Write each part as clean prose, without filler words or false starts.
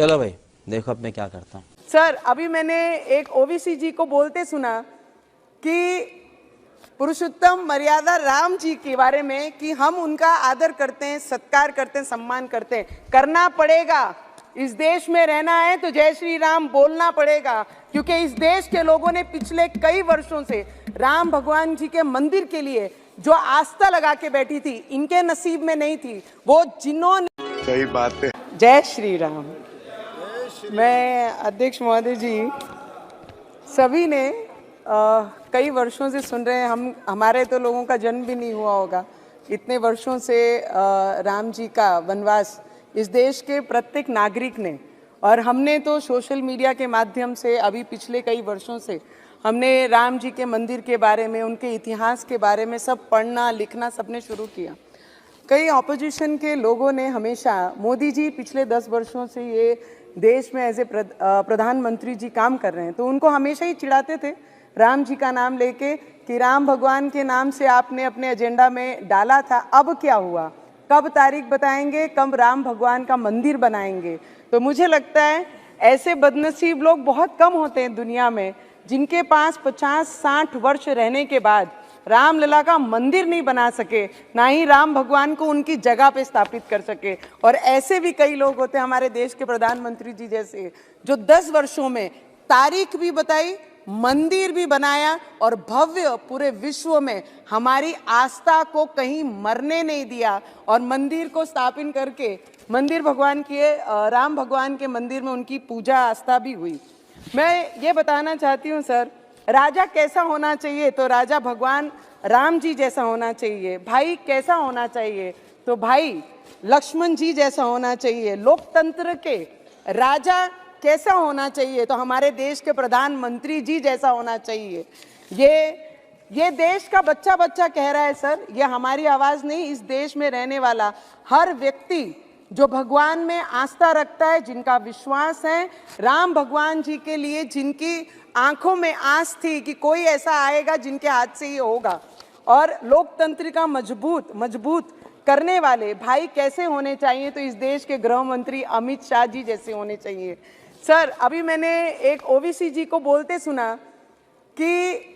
चलो भाई देखो अब मैं क्या करता हूँ। सर अभी मैंने एक ओवीसी जी को बोलते सुना कि पुरुषोत्तम मर्यादा राम जी के बारे में कि हम उनका आदर करते हैं, सत्कार करते हैं, सम्मान करते हैं। करना पड़ेगा, इस देश में रहना है तो जय श्री राम बोलना पड़ेगा, क्योंकि इस देश के लोगों ने पिछले कई वर्षों से राम भगवान जी के मंदिर के लिए जो आस्था लगा के बैठी थी, इनके नसीब में नहीं थी। वो जिन्होंने, सही बात है। जय श्री राम। मैं अध्यक्ष महोदय जी, सभी ने कई वर्षों से सुन रहे हैं, हमारे तो लोगों का जन्म भी नहीं हुआ होगा, इतने वर्षों से राम जी का वनवास इस देश के प्रत्येक नागरिक ने, और हमने तो सोशल मीडिया के माध्यम से अभी पिछले कई वर्षों से हमने राम जी के मंदिर के बारे में, उनके इतिहास के बारे में सब पढ़ना लिखना सबने शुरू किया। कई ऑपोजिशन के लोगों ने हमेशा, मोदी जी पिछले 10 वर्षों से ये देश में एज ए प्रधानमंत्री जी काम कर रहे हैं, तो उनको हमेशा ही चिढ़ाते थे राम जी का नाम लेके कि राम भगवान के नाम से आपने अपने एजेंडा में डाला था, अब क्या हुआ, कब तारीख बताएंगे, कब राम भगवान का मंदिर बनाएंगे। तो मुझे लगता है ऐसे बदनसीब लोग बहुत कम होते हैं दुनिया में जिनके पास 50-60 वर्ष रहने के बाद रामलला का मंदिर नहीं बना सके, ना ही राम भगवान को उनकी जगह पे स्थापित कर सके। और ऐसे भी कई लोग होते हैं हमारे देश के प्रधानमंत्री जी जैसे, जो 10 वर्षों में तारीख भी बताई, मंदिर भी बनाया और भव्य पूरे विश्व में हमारी आस्था को कहीं मरने नहीं दिया, और मंदिर को स्थापित करके मंदिर भगवान के, राम भगवान के मंदिर में उनकी पूजा आस्था भी हुई। मैं ये बताना चाहती हूँ सर, राजा कैसा होना चाहिए, तो राजा भगवान राम जी जैसा होना चाहिए। भाई कैसा होना चाहिए, तो भाई लक्ष्मण जी जैसा होना चाहिए। लोकतंत्र के राजा कैसा होना चाहिए, तो हमारे देश के प्रधानमंत्री जी जैसा होना चाहिए। ये देश का बच्चा बच्चा कह रहा है सर, ये हमारी आवाज़ नहीं, इस देश में रहने वाला हर व्यक्ति जो भगवान में आस्था रखता है, जिनका विश्वास है राम भगवान जी के लिए, जिनकी आंखों में आस थी कि कोई ऐसा आएगा जिनके हाथ से ये होगा, और लोकतंत्र का मजबूत करने वाले भाई कैसे होने चाहिए, तो इस देश के गृह मंत्री अमित शाह जी जैसे होने चाहिए। सर अभी मैंने एक ओवीसी जी को बोलते सुना कि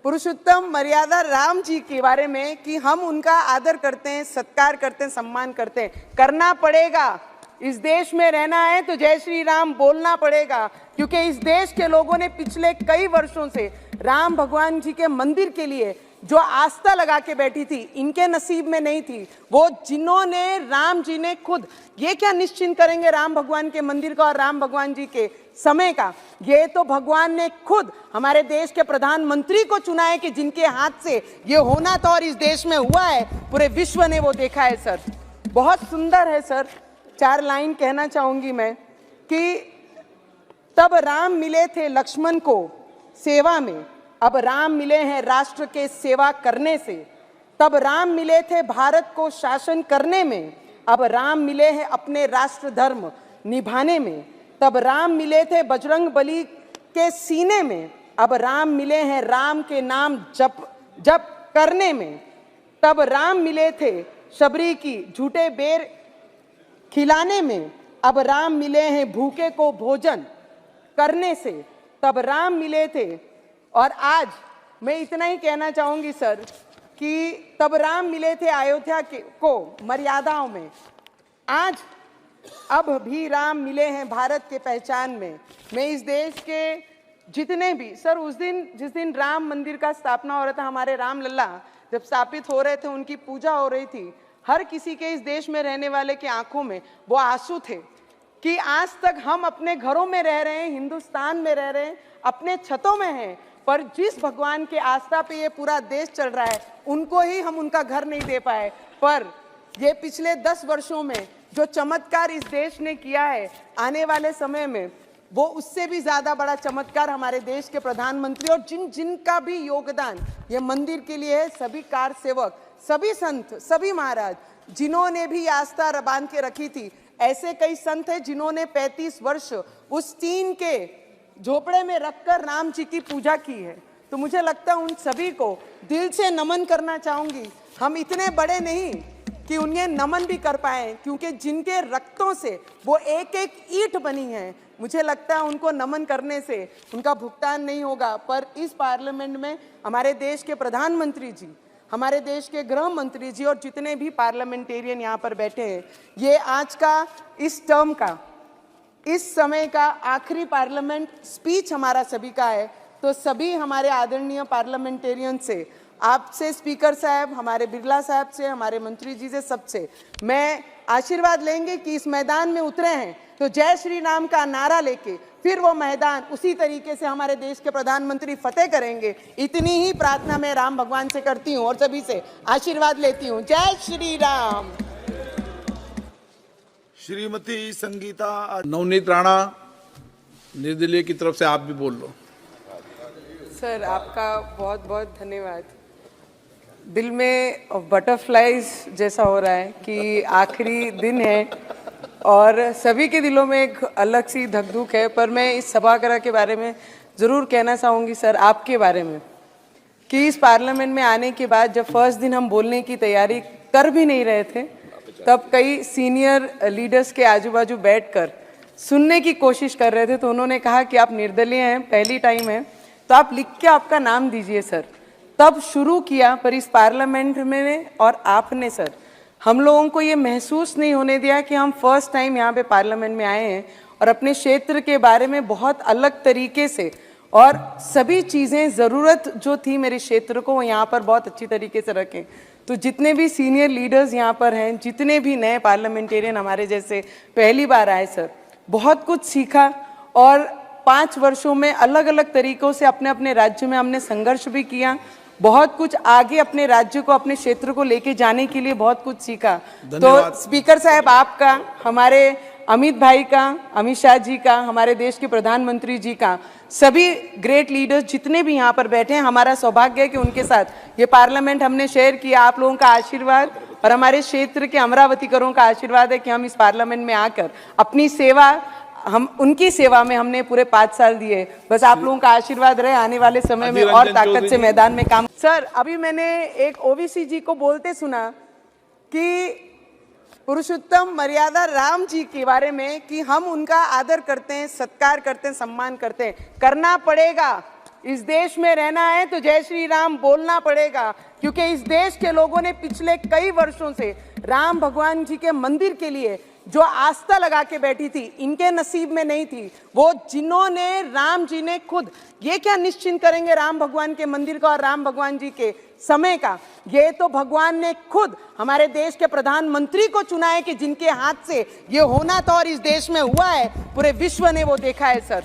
पुरुषोत्तम मर्यादा राम जी के बारे में कि हम उनका आदर करते हैं, सत्कार करते हैं, सम्मान करते हैं। करना पड़ेगा, इस देश में रहना है तो जय श्री राम बोलना पड़ेगा, क्योंकि इस देश के लोगों ने पिछले कई वर्षों से राम भगवान जी के मंदिर के लिए जो आस्था लगा के बैठी थी, इनके नसीब में नहीं थी। वो जिन्होंने, राम जी ने खुद, ये क्या निश्चिंत करेंगे राम भगवान के मंदिर का और राम भगवान जी के समय का, ये तो भगवान ने खुद हमारे देश के प्रधानमंत्री को चुना है कि जिनके हाथ से ये होना था, और इस देश में हुआ है, पूरे विश्व ने वो देखा है। सर बहुत सुंदर है सर, 4 लाइन कहना चाहूंगी मैं कि तब राम मिले थे लक्ष्मण को सेवा में, अब राम मिले हैं राष्ट्र के सेवा करने से। तब राम मिले थे भारत को शासन करने में, अब राम मिले हैं अपने राष्ट्र धर्म निभाने में। तब राम मिले थे बजरंग बली के सीने में, अब राम मिले हैं राम के नाम जप करने में। तब राम मिले थे शबरी की झूठे बेर खिलाने में, अब राम मिले हैं भूखे को भोजन करने से। तब राम मिले थे, और आज मैं इतना ही कहना चाहूंगी सर कि तब राम मिले थे अयोध्या को मर्यादाओं में, आज अब भी राम मिले हैं भारत के पहचान में। मैं इस देश के जितने भी सर, उस दिन जिस दिन राम मंदिर का स्थापना हो रहा था, हमारे राम लल्ला जब स्थापित हो रहे थे, उनकी पूजा हो रही थी, हर किसी के इस देश में रहने वाले की आंखों में वो आंसू थे कि आज तक हम अपने घरों में रह रहे हैं, हिंदुस्तान में रह रहे हैं, अपने छतों में हैं, पर जिस भगवान के आस्था पे ये पूरा देश चल रहा है, उनको ही हम उनका घर नहीं दे पाए। पर ये पिछले 10 वर्षों में जो चमत्कार इस देश ने किया है, आने वाले समय में वो उससे भी ज्यादा बड़ा चमत्कार हमारे देश के प्रधानमंत्री और जिनका भी योगदान ये मंदिर के लिए है, सभी कार सेवक, सभी संत, सभी महाराज, जिन्होंने भी आस्था बांध के रखी थी। ऐसे कई संत हैं जिन्होंने 35 वर्ष उस टीन के झोपड़े में रखकर राम जी की पूजा की है। तो मुझे लगता है उन सभी को दिल से नमन करना चाहूंगी। हम इतने बड़े नहीं कि उन्हें नमन भी कर पाए, क्योंकि जिनके रक्तों से वो एक एक ईंट बनी है, मुझे लगता है उनको नमन करने से उनका भुगतान नहीं होगा। पर इस पार्लियामेंट में हमारे देश के प्रधानमंत्री जी, हमारे देश के गृह मंत्री जी और जितने भी पार्लियामेंटेरियन यहाँ पर बैठे हैं, ये आज का इस टर्म का, इस समय का आखिरी पार्लियामेंट स्पीच हमारा सभी का है। तो सभी हमारे आदरणीय पार्लियामेंटेरियन से, आपसे स्पीकर साहब, हमारे बिरला साहब से, हमारे मंत्री जी से, सबसे मैं आशीर्वाद लेंगे कि इस मैदान में उतरे हैं तो जय श्री राम का नारा लेके फिर वो मैदान उसी तरीके से हमारे देश के प्रधानमंत्री फतेह करेंगे। इतनी ही प्रार्थना मैं राम भगवान से करती हूँ और सभी से आशीर्वाद लेती हूँ। जय श्री राम। श्रीमती संगीता नवनीत राणा निर्दलीय की तरफ से आप भी बोल लो। सर आपका बहुत बहुत धन्यवाद। दिल में बटरफ्लाइज जैसा हो रहा है कि आखिरी दिन है और सभी के दिलों में एक अलग सी धक-धुक है। पर मैं इस सभागृह के बारे में ज़रूर कहना चाहूँगी सर, आपके बारे में, कि इस पार्लियामेंट में आने के बाद जब फर्स्ट दिन हम बोलने की तैयारी कर भी नहीं रहे थे, तब कई सीनियर लीडर्स के आजू बाजू बैठकर सुनने की कोशिश कर रहे थे। तो उन्होंने कहा कि आप निर्दलीय हैं, पहली टाइम है, तो आप लिख के आपका नाम दीजिए सर। तब शुरू किया, पर इस पार्लियामेंट में और आपने सर हम लोगों को ये महसूस नहीं होने दिया कि हम फर्स्ट टाइम यहाँ पे पार्लियामेंट में आए हैं और अपने क्षेत्र के बारे में बहुत अलग तरीके से और सभी चीज़ें, ज़रूरत जो थी मेरे क्षेत्र को, वो यहाँ पर बहुत अच्छी तरीके से रखें। तो जितने भी सीनियर लीडर्स यहाँ पर हैं, जितने भी नए पार्लियामेंटेरियन हमारे जैसे पहली बार आए सर, बहुत कुछ सीखा और 5 वर्षों में अलग अलग तरीक़ों से अपने अपने राज्य में हमने संघर्ष भी किया। बहुत कुछ आगे अपने राज्य को, अपने क्षेत्र को लेके जाने के लिए बहुत कुछ सीखा। तो स्पीकर साहब आपका, हमारे अमित भाई का, अमित शाह जी का, हमारे देश के प्रधानमंत्री जी का, सभी ग्रेट लीडर्स जितने भी यहाँ पर बैठे हैं, हमारा सौभाग्य है कि उनके साथ ये पार्लियामेंट हमने शेयर किया। आप लोगों का आशीर्वाद और हमारे क्षेत्र के अमरावतीकरों का आशीर्वाद है कि हम इस पार्लियामेंट में आकर अपनी सेवा, हम उनकी सेवा में हमने पूरे 5 साल दिए। बस आप लोगों का आशीर्वाद रहे, आने वाले समय में और ताकत से मैदान में काम। सर अभी मैंने एक ओवीसी जी को बोलते सुना कि पुरुषोत्तम मर्यादा राम जी के बारे में कि हम उनका आदर करते हैं, सत्कार करते हैं, सम्मान करते हैं। करना पड़ेगा, इस देश में रहना है तो जय श्री राम बोलना पड़ेगा, क्योंकि इस देश के लोगों ने पिछले कई वर्षों से राम भगवान जी के मंदिर के लिए जो आस्था लगा के बैठी थी, इनके नसीब में नहीं थी। वो जिन्होंने, राम जी ने खुद, ये क्या निश्चिंत करेंगे राम भगवान के मंदिर का और राम भगवान जी के समय का, ये तो भगवान ने खुद हमारे देश के प्रधानमंत्री को चुना है कि जिनके हाथ से ये होना था और इस देश में हुआ है, पूरे विश्व ने वो देखा है सर।